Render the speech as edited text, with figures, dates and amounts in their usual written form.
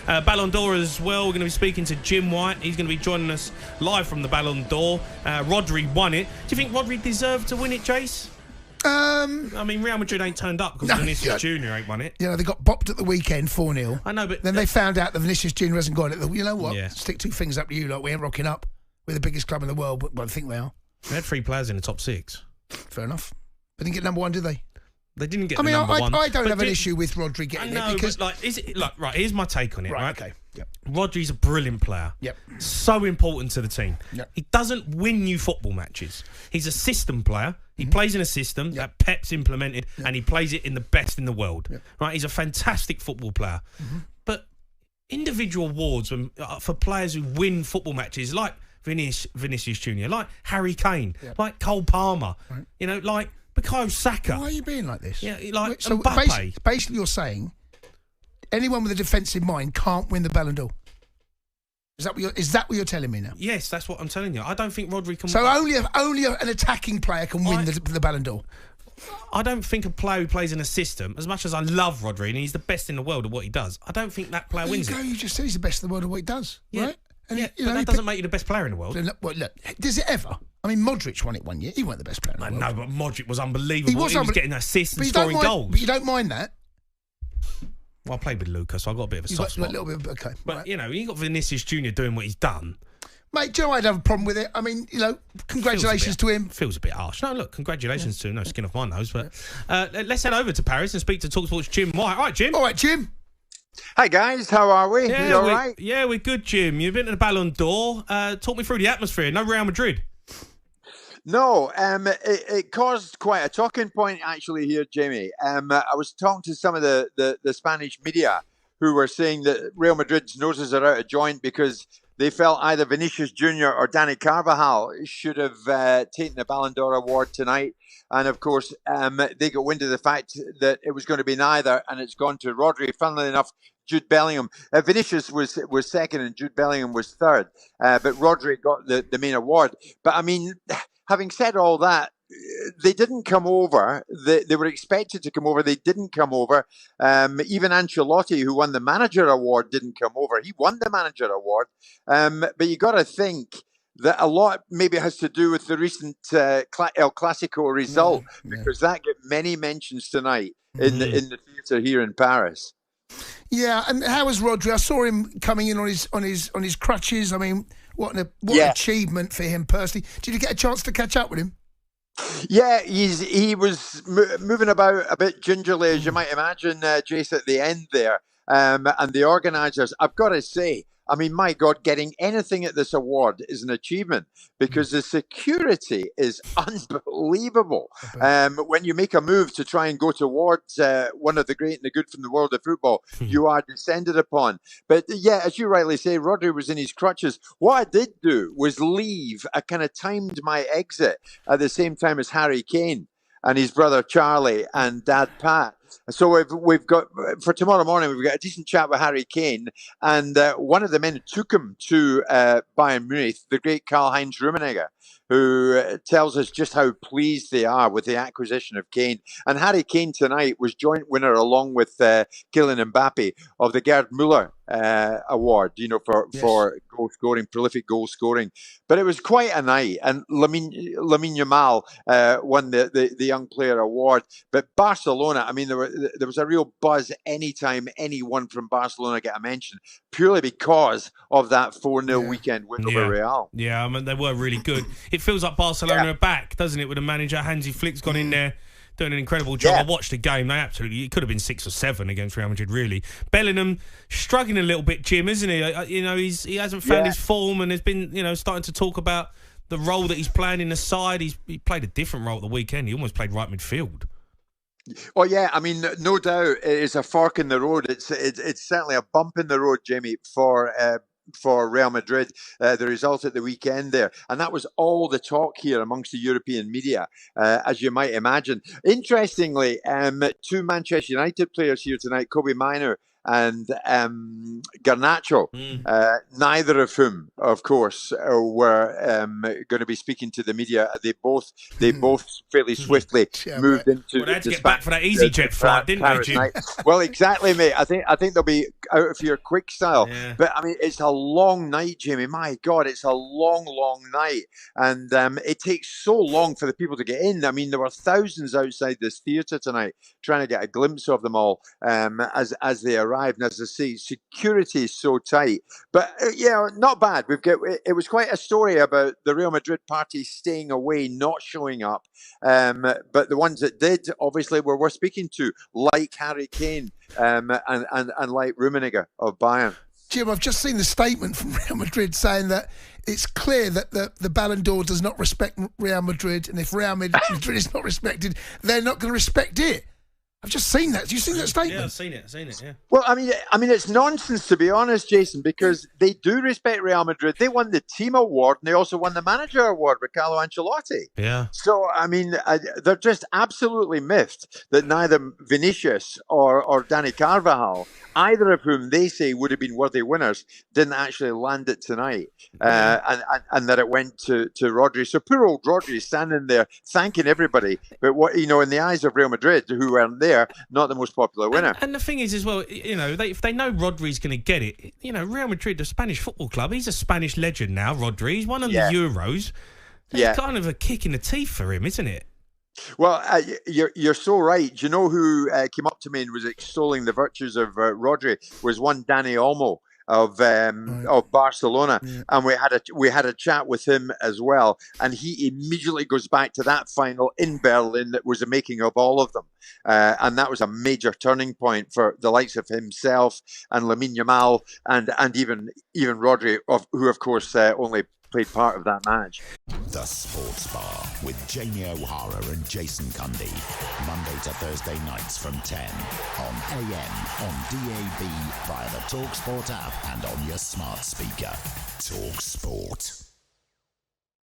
Ballon d'Or as well. We're going to be speaking to Jim White. He's going to be joining us live from the Ballon d'Or. Rodri won it. Do you think Rodri deserved to win it, Jace? I mean, Real Madrid ain't turned up because Vinicius Junior ain't won it. You know, they got bopped at the weekend 4-0. I know, but then they found out that Vinicius Junior hasn't got it. You know what? Yeah. Stick two fingers up to you, like we ain't rocking up. We're the biggest club in the world, but I think they are. They had 3 players in the top 6. Fair enough. They didn't get number 1, did they? They didn't get number 1. I don't have an issue with Rodri getting it because, right. Here's my take on it. Right. Okay. Yep. Rodri's a brilliant player. Yep. So important to the team. Yep. He doesn't win you football matches. He's a system player. He plays in a system that Pep's implemented, and he plays it in the best in the world. Yep. Right? He's a fantastic football player. But individual awards for players who win football matches, like Vinicius Junior, like Harry Kane, like Cole Palmer, you know, like Bukayo Saka. Why are you being like this? Yeah, like so Mbappe. basically, you're saying anyone with a defensive mind can't win the Ballon d'Or. Is that what you're telling me now? Yes, that's what I'm telling you. I don't think Rodri can. So only an attacking player can win the Ballon d'Or. I don't think a player who plays in a system, as much as I love Rodri and he's the best in the world at what he does, I don't think that player wins it. You just said he's the best in the world at what he does, right? And but that doesn't make you the best player in the world. Well, look, does it ever? I mean, Modric won it one year. He wasn't the best player in the world. No, but Modric was unbelievable. He was getting assists and but scoring goals. But you don't mind that? Well, I played with Lucas, so I got a bit of a soft spot. A little bit, okay. But, right. you know, you got Vinicius Junior doing what he's done. Mate, Joe, I'd have a problem with it. I mean, you know, congratulations to him. Feels a bit harsh. No, look, congratulations to him. No skin off my nose. But let's head over to Paris and speak to talkSPORT's Jim White. All right, Jim. All right, Jim. Hi, guys. How are we? Yeah, you all right? Yeah, we're good, Jim. You've been to the Ballon d'Or. Talk me through the atmosphere. No Real Madrid. No, it caused quite a talking point, actually, here, Jamie. I was talking to some of the Spanish media who were saying that Real Madrid's noses are out of joint because they felt either Vinicius Junior or Dani Carvajal should have taken the Ballon d'Or award tonight. And, of course, they got wind of the fact that it was going to be neither, and it's gone to Rodri. Funnily enough, Jude Bellingham. Vinicius was second and Jude Bellingham was third. But Rodri got the main award. But, I mean, having said all that, they didn't come over. They were expected to come over. They didn't come over. Even Ancelotti, who won the manager award, didn't come over. He won the manager award. But you got to think that a lot maybe has to do with the recent El Clasico result, because that got many mentions tonight in the theatre here in Paris. Yeah, and how was Rodri? I saw him coming in on his crutches. I mean, what an achievement for him personally. Did you get a chance to catch up with him? Yeah, he was moving about a bit gingerly, as you might imagine, Jace, at the end there. And the organisers, I've got to say, I mean, my God, getting anything at this award is an achievement because the security is unbelievable. When you make a move to try and go towards one of the great and the good from the world of football, you are descended upon. But yeah, as you rightly say, Rodri was in his crutches. What I did do was leave. I kind of timed my exit at the same time as Harry Kane and his brother Charlie and Dad Pat. So we've got, for tomorrow morning, we've got a decent chat with Harry Kane, and one of the men who took him to Bayern Munich, the great Karl-Heinz Rummenigge, who tells us just how pleased they are with the acquisition of Kane. And Harry Kane tonight was joint winner along with Kylian Mbappe of the Gerd Müller award, you know, for goal scoring, prolific goal scoring. But it was quite a night, and Lamine Yamal won the young player award. But Barcelona, I mean, there was a real buzz anytime anyone from Barcelona get a mention, purely because of that 4-0 weekend win over Real. Yeah, I mean, they were really good. It feels like Barcelona are back, doesn't it, with the manager? Hansi Flick's gone in there, doing an incredible job. I watched the game. It could have been 6 or 7 against Real Madrid, really. Bellingham struggling a little bit, Jim, isn't he? You know, he hasn't found his form, and there's been, you know, starting to talk about the role that he's playing in the side. He played a different role at the weekend. He almost played right midfield. Oh yeah, I mean, no doubt it's a fork in the road. It's certainly a bump in the road, Jamie, for Real Madrid, the result at the weekend there. And that was all the talk here amongst the European media, as you might imagine. Interestingly, 2 Manchester United players here tonight, Kobe Mino and Garnacho, neither of whom, of course, were going to be speaking to the media. They both fairly swiftly moved into. Well, they had to get back for that EasyJet flight, didn't they, Jim? Well, exactly, mate. I think they'll be out of here quick style. Yeah. But I mean, it's a long night, Jamie. My God, it's a long, long night, and it takes so long for the people to get in. I mean, there were thousands outside this theatre tonight trying to get a glimpse of them all as they arrived. And as I say, security is so tight. But yeah, not bad. It was quite a story about the Real Madrid party staying away, not showing up. But the ones that did, obviously, we're speaking to, like Harry Kane and like Rummenigge of Bayern. Jim, I've just seen the statement from Real Madrid saying that it's clear that the Ballon d'Or does not respect Real Madrid, and if Real Madrid is not respected, they're not going to respect it. I've just seen that. Have you seen that statement? Yeah, I've seen it, yeah. Well, I mean, it's nonsense, to be honest, Jason, because they do respect Real Madrid. They won the team award, and they also won the manager award with Carlo Ancelotti. Yeah. So, I mean, they're just absolutely miffed that neither Vinicius or Dani Carvajal, either of whom they say would have been worthy winners, didn't actually land it tonight, and that it went to Rodri. So poor old Rodri standing there thanking everybody, but what in the eyes of Real Madrid, who weren't there, not the most popular winner. And the thing is, as well, if they know Rodri's going to get it, Real Madrid, the Spanish football club, he's a Spanish legend now. Rodri, he's won on the Euros. It's kind of a kick in the teeth for him, isn't it? Well, you're so right. Do you know who came up to me and was extolling the virtues of Rodri? Was one Dani Olmo of Barcelona, and we had a chat with him as well, and he immediately goes back to that final in Berlin that was the making of all of them, and that was a major turning point for the likes of himself and Lamine Yamal and even Rodri, who of course only played part of that match. The Sports Bar with Jamie O'Hara and Jason Cundy. Monday to Thursday nights from 10 on AM, on DAB, via the talkSPORT app and on your smart speaker. talkSPORT.